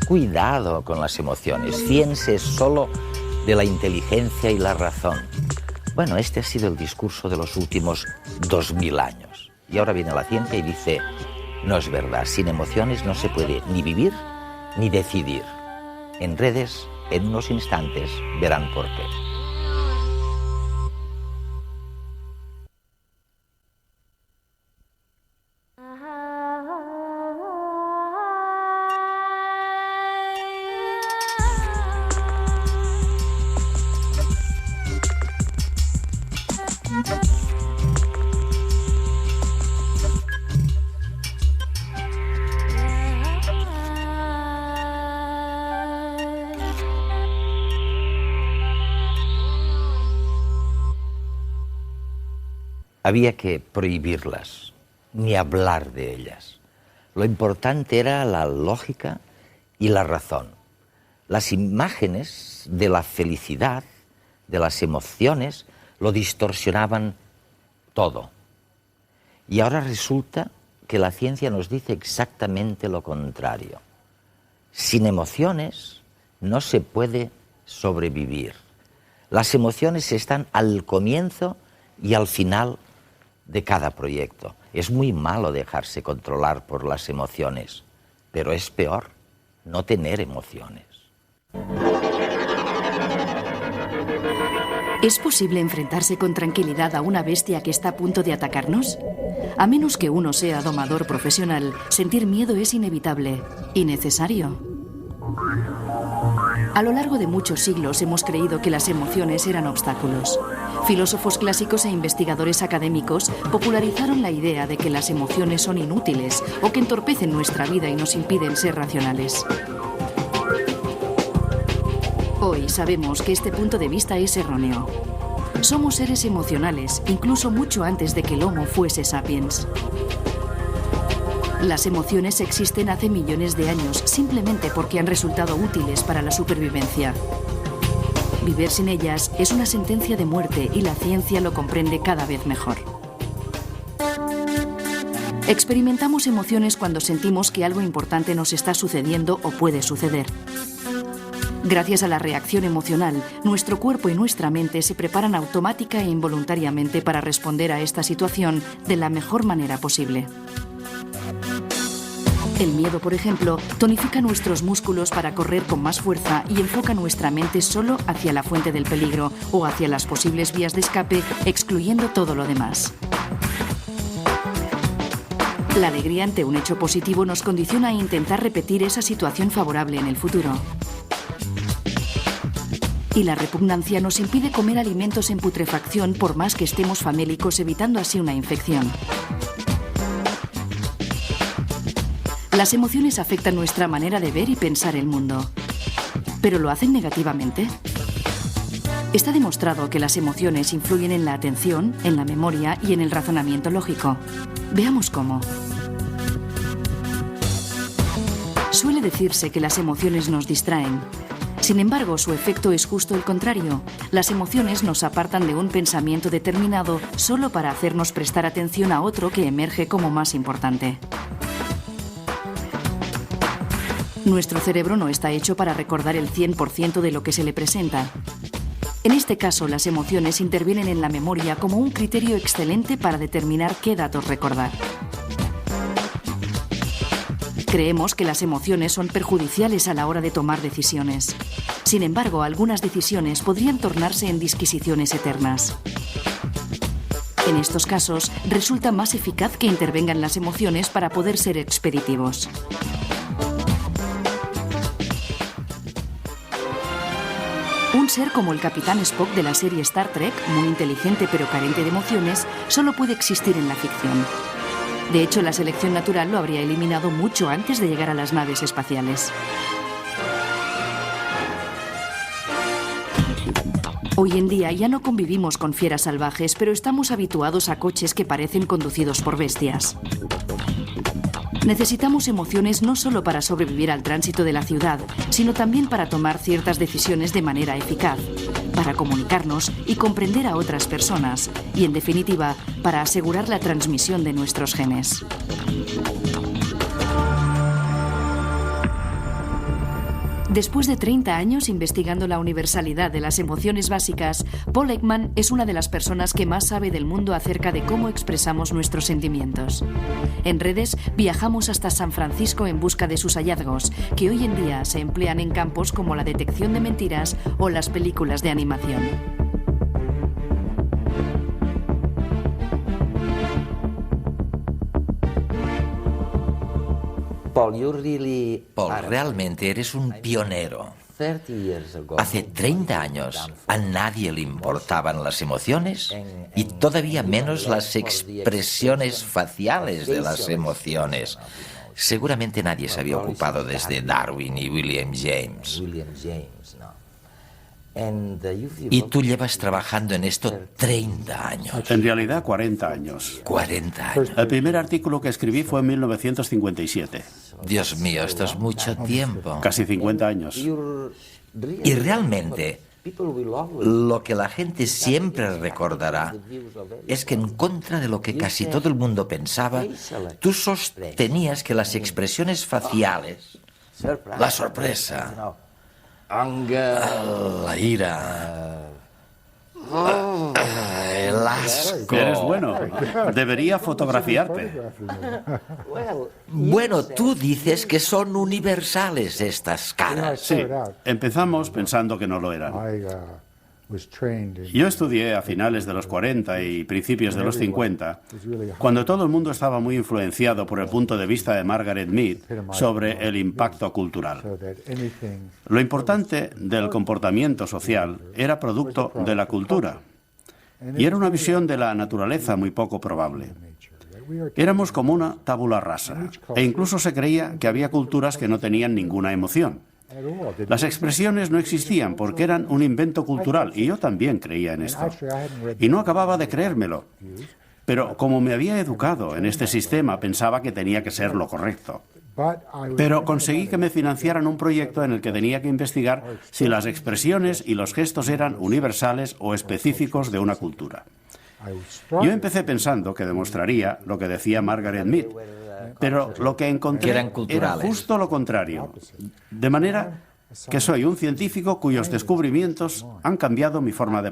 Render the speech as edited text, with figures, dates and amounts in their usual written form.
Cuidado con las emociones, fíense solo de la inteligencia y la razón. Bueno, este ha sido el discurso de los últimos 2000 años. Y ahora viene la ciencia y dice, no es verdad, sin emociones no se puede ni vivir ni decidir. En redes, en unos instantes, verán por qué. Había que prohibirlas, ni hablar de ellas. Lo importante era la lógica y la razón. Las imágenes de la felicidad, de las emociones, lo distorsionaban todo. Y ahora resulta que la ciencia nos dice exactamente lo contrario. Sin emociones no se puede sobrevivir. Las emociones están al comienzo y al final de cada proyecto. Es muy malo dejarse controlar por las emociones, pero es peor no tener emociones. ¿Es posible enfrentarse con tranquilidad a una bestia que está a punto de atacarnos? A menos que uno sea domador profesional, sentir miedo es inevitable y necesario. A lo largo de muchos siglos hemos creído que las emociones eran obstáculos. Filósofos clásicos e investigadores académicos popularizaron la idea de que las emociones son inútiles o que entorpecen nuestra vida y nos impiden ser racionales. Hoy sabemos que este punto de vista es erróneo. Somos seres emocionales, incluso mucho antes de que el Homo fuese sapiens. Las emociones existen hace millones de años simplemente porque han resultado útiles para la supervivencia. Vivir sin ellas es una sentencia de muerte y la ciencia lo comprende cada vez mejor. Experimentamos emociones cuando sentimos que algo importante nos está sucediendo o puede suceder. Gracias a la reacción emocional, nuestro cuerpo y nuestra mente se preparan automática e involuntariamente para responder a esta situación de la mejor manera posible. El miedo, por ejemplo, tonifica nuestros músculos para correr con más fuerza y enfoca nuestra mente solo hacia la fuente del peligro o hacia las posibles vías de escape, excluyendo todo lo demás. La alegría ante un hecho positivo nos condiciona a intentar repetir esa situación favorable en el futuro. Y la repugnancia nos impide comer alimentos en putrefacción por más que estemos famélicos, evitando así una infección. Las emociones afectan nuestra manera de ver y pensar el mundo. ¿Pero lo hacen negativamente? Está demostrado que las emociones influyen en la atención, en la memoria y en el razonamiento lógico. Veamos cómo. Suele decirse que las emociones nos distraen. Sin embargo, su efecto es justo el contrario. Las emociones nos apartan de un pensamiento determinado solo para hacernos prestar atención a otro que emerge como más importante. Nuestro cerebro no está hecho para recordar el 100% de lo que se le presenta. En este caso, las emociones intervienen en la memoria como un criterio excelente para determinar qué datos recordar. Creemos que las emociones son perjudiciales a la hora de tomar decisiones. Sin embargo, algunas decisiones podrían tornarse en disquisiciones eternas. En estos casos, resulta más eficaz que intervengan las emociones para poder ser expeditivos. Un ser como el Capitán Spock de la serie Star Trek, muy inteligente pero carente de emociones, solo puede existir en la ficción. De hecho, la selección natural lo habría eliminado mucho antes de llegar a las naves espaciales. Hoy en día ya no convivimos con fieras salvajes, pero estamos habituados a coches que parecen conducidos por bestias. Necesitamos emociones no solo para sobrevivir al tránsito de la ciudad, sino también para tomar ciertas decisiones de manera eficaz, para comunicarnos y comprender a otras personas, y en definitiva, para asegurar la transmisión de nuestros genes. Después de 30 años investigando la universalidad de las emociones básicas, Paul Ekman es una de las personas que más sabe del mundo acerca de cómo expresamos nuestros sentimientos. En redes viajamos hasta San Francisco en busca de sus hallazgos, que hoy en día se emplean en campos como la detección de mentiras o las películas de animación. Paul, realmente eres un pionero. Hace 30 años a nadie le importaban las emociones y todavía menos las expresiones faciales de las emociones. Seguramente nadie se había ocupado desde Darwin y William James. Y tú llevas trabajando en esto 30 años. En realidad, 40 años. 40 años. El primer artículo que escribí fue en 1957. Dios mío, esto es mucho tiempo. Casi 50 años. Y realmente, lo que la gente siempre recordará es que en contra de lo que casi todo el mundo pensaba, tú sostenías que las expresiones faciales, la sorpresa, la ira, el asco. Eres bueno. Debería fotografiarte. Bueno, tú dices que son universales estas caras. Sí, empezamos pensando que no lo eran. Yo estudié a finales de los 40 y principios de los 50, cuando todo el mundo estaba muy influenciado por el punto de vista de Margaret Mead sobre el impacto cultural. Lo importante del comportamiento social era producto de la cultura, y era una visión de la naturaleza muy poco probable. Éramos como una tabula rasa, e incluso se creía que había culturas que no tenían ninguna emoción. Las expresiones no existían porque eran un invento cultural, y yo también creía en esto. Y no acababa de creérmelo. Pero como me había educado en este sistema, pensaba que tenía que ser lo correcto. Pero conseguí que me financiaran un proyecto en el que tenía que investigar si las expresiones y los gestos eran universales o específicos de una cultura. Yo empecé pensando que demostraría lo que decía Margaret Mead, pero lo que encontré era justo lo contrario. De manera que soy un científico cuyos descubrimientos han cambiado mi forma de